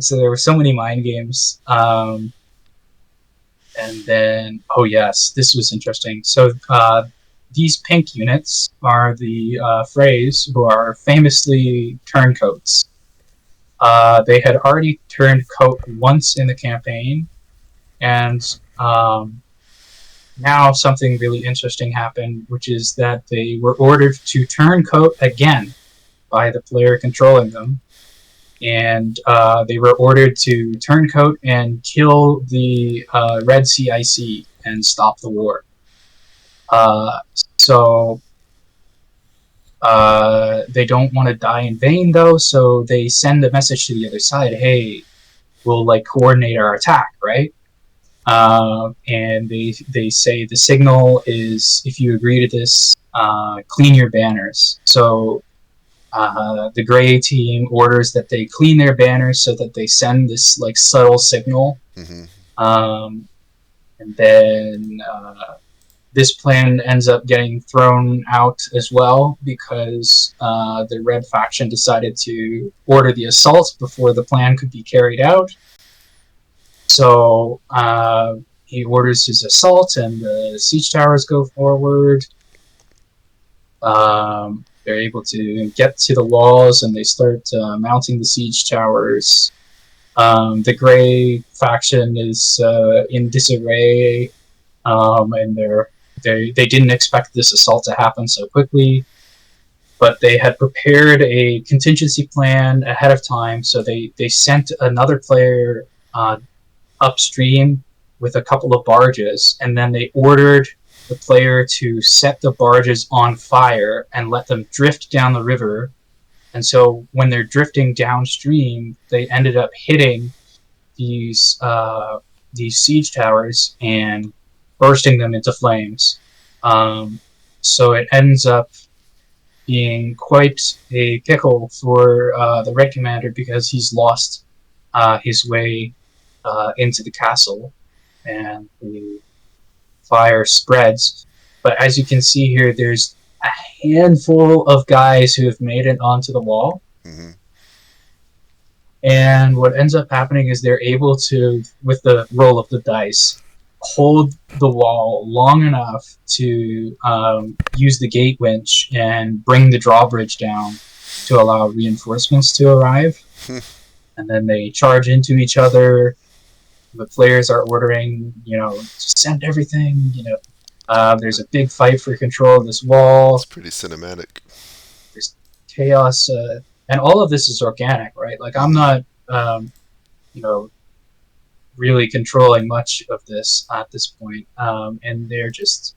So there were so many mind games. And then, oh yes, this was interesting. So these pink units are the Freys, who are famously turncoats. They had already turned coat once in the campaign, and now something really interesting happened, which is that they were ordered to turn coat again by the player controlling them, and they were ordered to turn coat and kill the Red CIC and stop the war. Uh, so they don't want to die in vain, though, so they send a message to the other side, hey, we'll like coordinate our attack, right? And they say the signal is, if you agree to this, clean your banners. So the gray team orders that they clean their banners so that they send this like subtle signal. Mm-hmm. And then this plan ends up getting thrown out as well because the red faction decided to order the assault before the plan could be carried out. So he orders his assault, and the siege towers go forward. They're able to get to the walls, and they start mounting the siege towers. The gray faction is in disarray, and they didn't expect this assault to happen so quickly. But they had prepared a contingency plan ahead of time, so they sent another player upstream with a couple of barges, and then they ordered the player to set the barges on fire and let them drift down the river. And so when they're drifting downstream, they ended up hitting these siege towers and bursting them into flames. So it ends up being quite a pickle for the Red Commander because he's lost his way into the castle, and the fire spreads. But as you can see here, there's a handful of guys who have made it onto the wall. Mm-hmm. And what ends up happening is they're able to, with the roll of the dice, hold the wall long enough to use the gate winch and bring the drawbridge down to allow reinforcements to arrive. And then they charge into each other. The players are ordering, to send everything. There's a big fight for control of this wall. It's pretty cinematic. There's chaos, and all of this is organic, right? Like I'm not, really controlling much of this at this point. And they're just,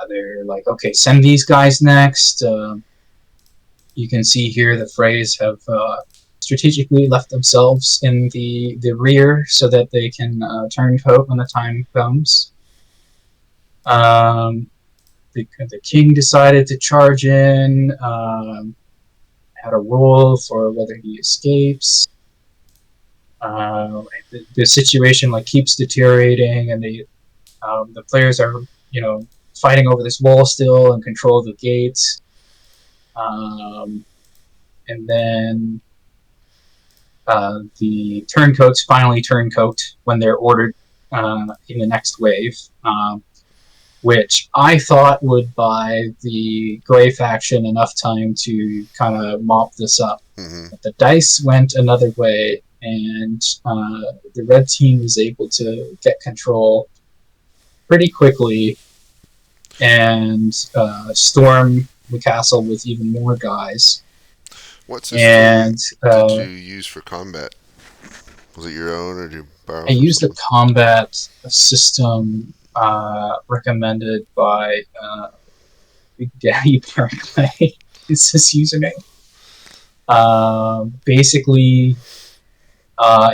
they're like, okay, send these guys next. You can see here the Freys have strategically left themselves in the rear so that they can turn coat when the time comes. The king decided to charge in, had a roll for whether he escapes. The situation like keeps deteriorating, and the players are fighting over this wall still and control the gates. And then the turncoats finally turncoat when they're ordered in the next wave, which I thought would buy the Gray faction enough time to kind of mop this up. Mm-hmm. But the dice went another way, and the red team was able to get control pretty quickly and storm the castle with even more guys. What system And did you use for combat? Was it your own, or did you borrow I from used a someone? combat system recommended by Big Daddy Barclay. Is his username? Basically,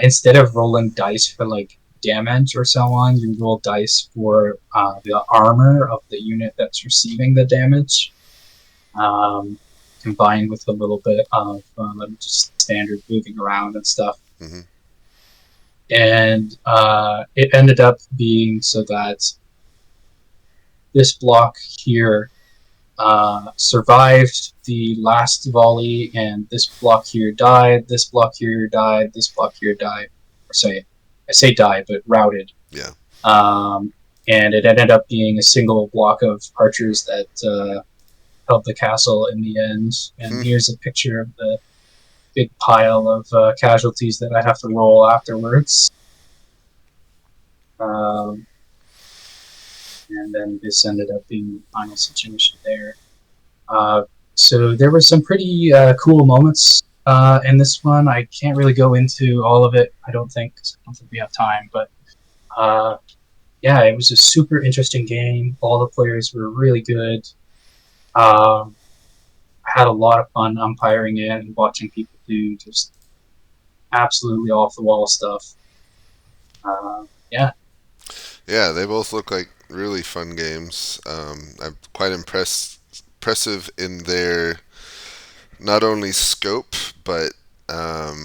instead of rolling dice for like damage or so on, you roll dice for the armor of the unit that's receiving the damage, combined with a little bit of just standard moving around and stuff. Mm-hmm. And it ended up being so that this block here survived the last volley, and this block here died, this block here died, this block here died. Or say, I say died, but routed. Yeah. And it ended up being a single block of archers that held the castle in the end. And here's a picture of the big pile of casualties that I have to roll afterwards. And then this ended up being the final situation there. So there were some pretty cool moments in this one. I can't really go into all of it, I don't think, 'cause I don't think we have time. But yeah, it was a super interesting game. All the players were really good. I had a lot of fun umpiring it and watching people do just absolutely off the wall stuff. Yeah. Yeah, they both look like really fun games. I'm quite impressive in their not only scope, but yeah,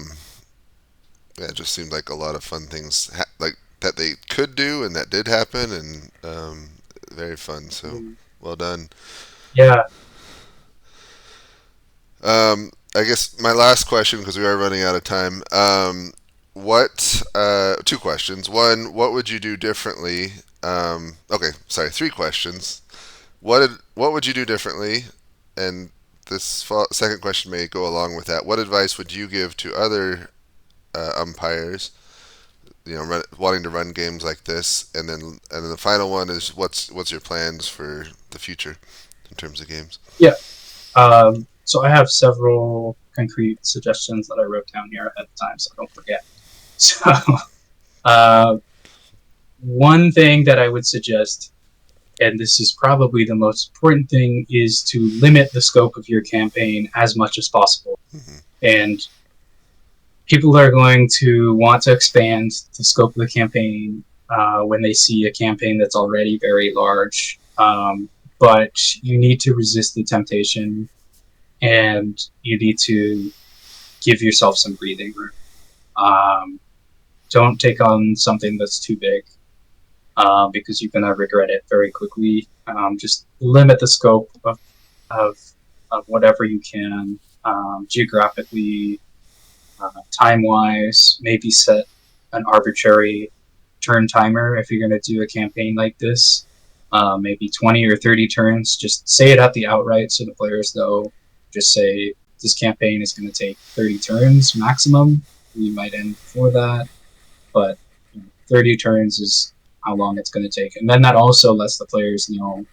it just seemed like a lot of fun things like that they could do and that did happen, and very fun. So well done. Yeah. I guess my last question, because we are running out of time. What? Two questions. One, what would you do differently? Okay, sorry, three questions. What would you do differently? And this second question may go along with that. What advice would you give to other umpires? Wanting to run games like this, and then the final one is what's your plans for the future in terms of games? Yeah. So I have several concrete suggestions that I wrote down here ahead of time, so I don't forget. So, one thing that I would suggest, and this is probably the most important thing, is to limit the scope of your campaign as much as possible. Mm-hmm. And people are going to want to expand the scope of the campaign when they see a campaign that's already very large. But you need to resist the temptation, and you need to give yourself some breathing room. Don't take on something that's too big, because you're going to regret it very quickly. Just limit the scope of whatever you can, geographically, time-wise. Maybe set an arbitrary turn timer if you're going to do a campaign like this. Maybe 20 or 30 turns. Just say it at the outright so the players know. Just say, this campaign is going to take 30 turns maximum. We might end before that, but 30 turns is how long it's going to take. And then that also lets the players know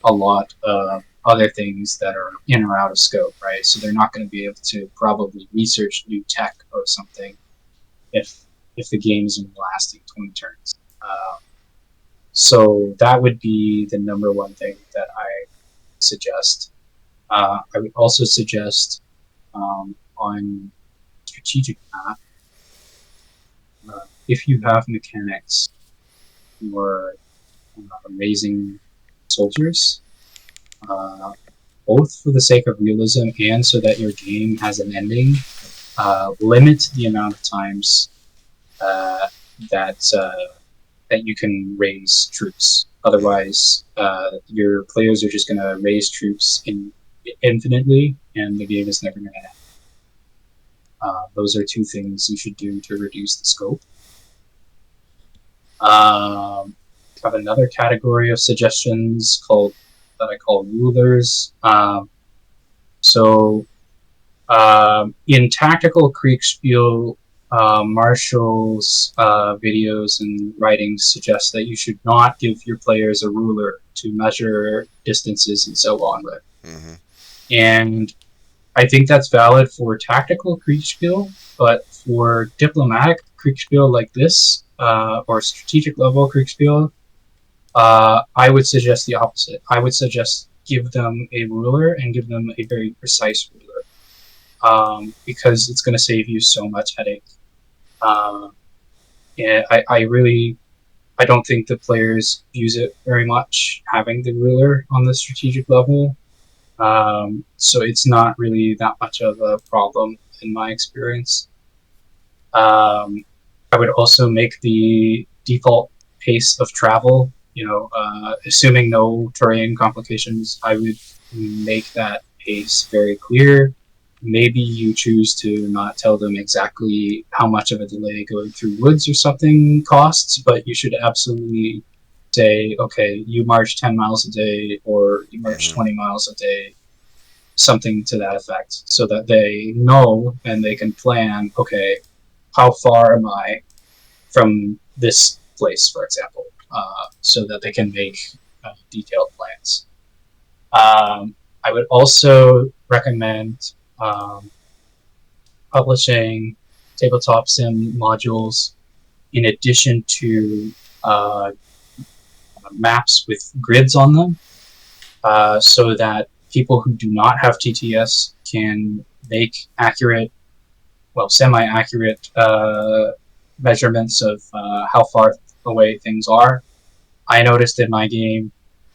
a lot of other things that are in or out of scope, right? So they're not going to be able to probably research new tech or something if the game is only lasting 20 turns. So that would be the number one thing that I suggest. I would also suggest on strategic map, if you have mechanics for raising soldiers, both for the sake of realism and so that your game has an ending, limit the amount of times uh, that that you can raise troops. Otherwise, your players are just going to raise troops infinitely, and the game is never going to end. Those are two things you should do to reduce the scope. Have another category of suggestions that I call rulers. So in tactical Kriegspiel, Marshall's videos and writings suggest that you should not give your players a ruler to measure distances and so on with. Mm-hmm. And I think that's valid for tactical Kriegspiel, but for diplomatic Kriegspiel like this, or strategic level Kriegspiel, I would suggest the opposite. I would suggest give them a ruler and give them a very precise ruler, because it's going to save you so much headache. And I don't think the players use it very much, having the ruler on the strategic level. So it's not really that much of a problem in my experience. I would also make the default pace of travel, assuming no terrain complications, I would make that pace very clear. Maybe you choose to not tell them exactly how much of a delay going through woods or something costs, but you should absolutely say, okay, you march 10 miles a day or you march Mm-hmm. 20 miles a day, something to that effect, so that they know and they can plan, okay, how far am I from this place, for example, so that they can make detailed plans. I would also recommend publishing tabletop sim modules in addition to maps with grids on them, so that people who do not have TTS can make semi-accurate measurements of how far away things are. I noticed in my game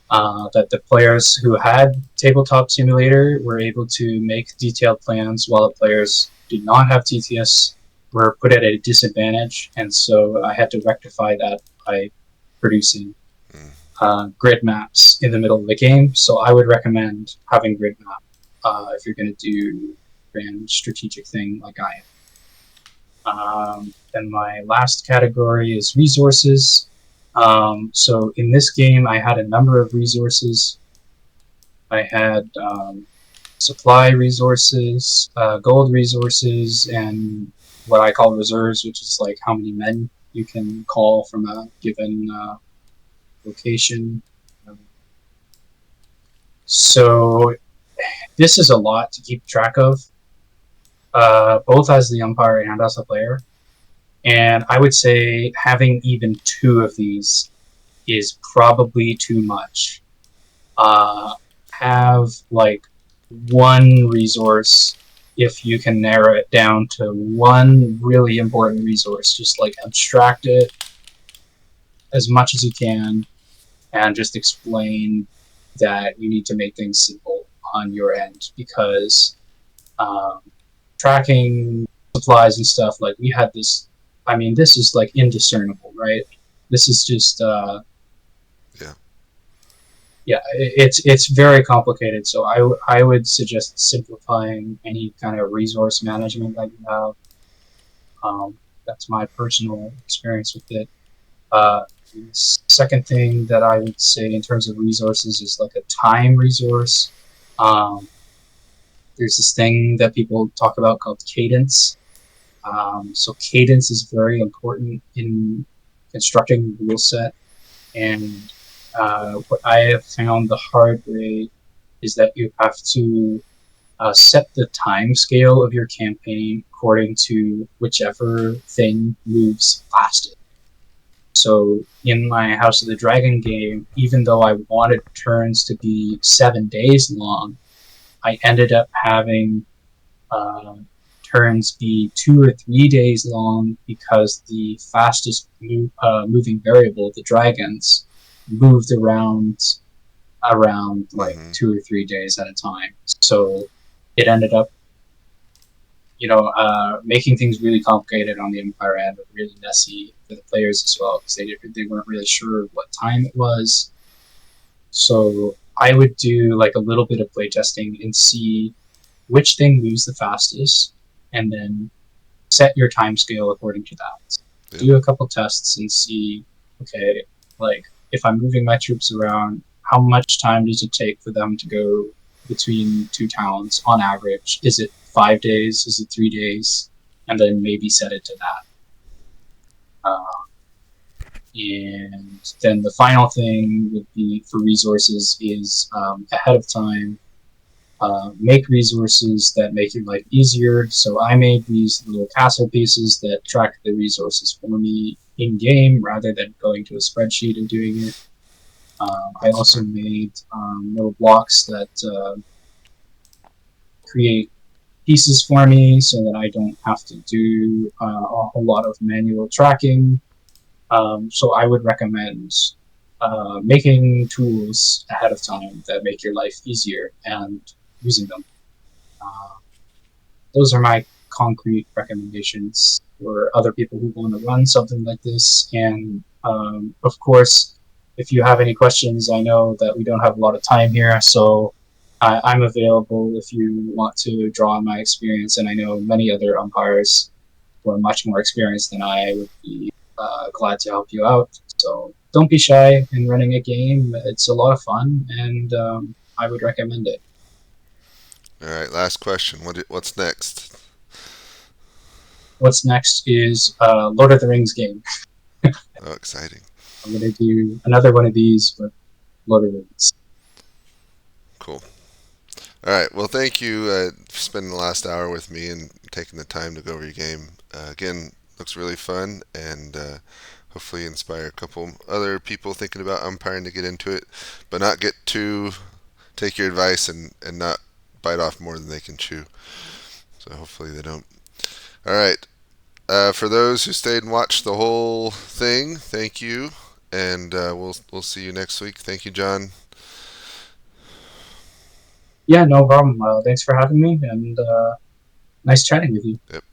that the players who had Tabletop Simulator were able to make detailed plans, while the players who did not have TTS were put at a disadvantage, and so I had to rectify that by producing grid maps in the middle of the game. So I would recommend having grid map if you're going to do a grand strategic thing like I am. Then my last category is resources. So in this game, I had a number of resources. I had supply resources, gold resources, and what I call reserves, which is like how many men you can call from a given location. So this is a lot to keep track of, both as the umpire and as a player. And I would say having even two of these is probably too much. Have like one resource if you can narrow it down to one really important resource. Just like abstract it as much as you can and just explain that you need to make things simple on your end, because tracking supplies and stuff, like we had this, I mean, this is like indiscernible, right? This is just yeah, it's very complicated. So I would suggest simplifying any kind of resource management that you have. That's my personal experience with it. The second thing that I would say in terms of resources is like a time resource. There's this thing that people talk about called cadence. So cadence is very important in constructing the rule set. And what I have found the hard way is that you have to set the time scale of your campaign according to whichever thing moves fastest. So in my House of the Dragon game, even though I wanted turns to be 7 days long, I ended up having turns be 2 or 3 days long, because the fastest moving variable, the dragons, moved around like 2 or 3 days at a time. So it ended up making things really complicated on the Umpire end, but really messy for the players as well because they weren't really sure what time it was. So I would do like a little bit of playtesting and see which thing moves the fastest, and then set your time scale according to that. Yep. Do a couple tests and see, okay, like if I'm moving my troops around, how much time does it take for them to go between two towns on average? Is it 5 days? Is it 3 days? And then maybe set it to that. And then the final thing would be for resources is ahead of time make resources that make your life easier. So I made these little castle pieces that track the resources for me in game rather than going to a spreadsheet and doing it. I That's also smart. made little blocks that create pieces for me so that I don't have to do a whole lot of manual tracking. So I would recommend making tools ahead of time that make your life easier and using them. Uh, those are my concrete recommendations for other people who want to run something like this. And of course, if you have any questions, I know that we don't have a lot of time here, so I'm available if you want to draw on my experience. And I know many other umpires who are much more experienced than I would be glad to help you out. So don't be shy in running a game. It's a lot of fun, and I would recommend it. All right, last question. What's next? What's next is Lord of the Rings game. Oh, exciting. I'm going to do another one of these with Lord of the Rings. Cool. All right. Well, thank you for spending the last hour with me and taking the time to go over your game. Again, looks really fun, and hopefully inspire a couple other people thinking about umpiring to get into it, but not get too take your advice and not bite off more than they can chew. So hopefully they don't. All right. For those who stayed and watched the whole thing, thank you, and we'll see you next week. Thank you, John. Yeah, no problem. Thanks for having me, and nice chatting with you. Yep.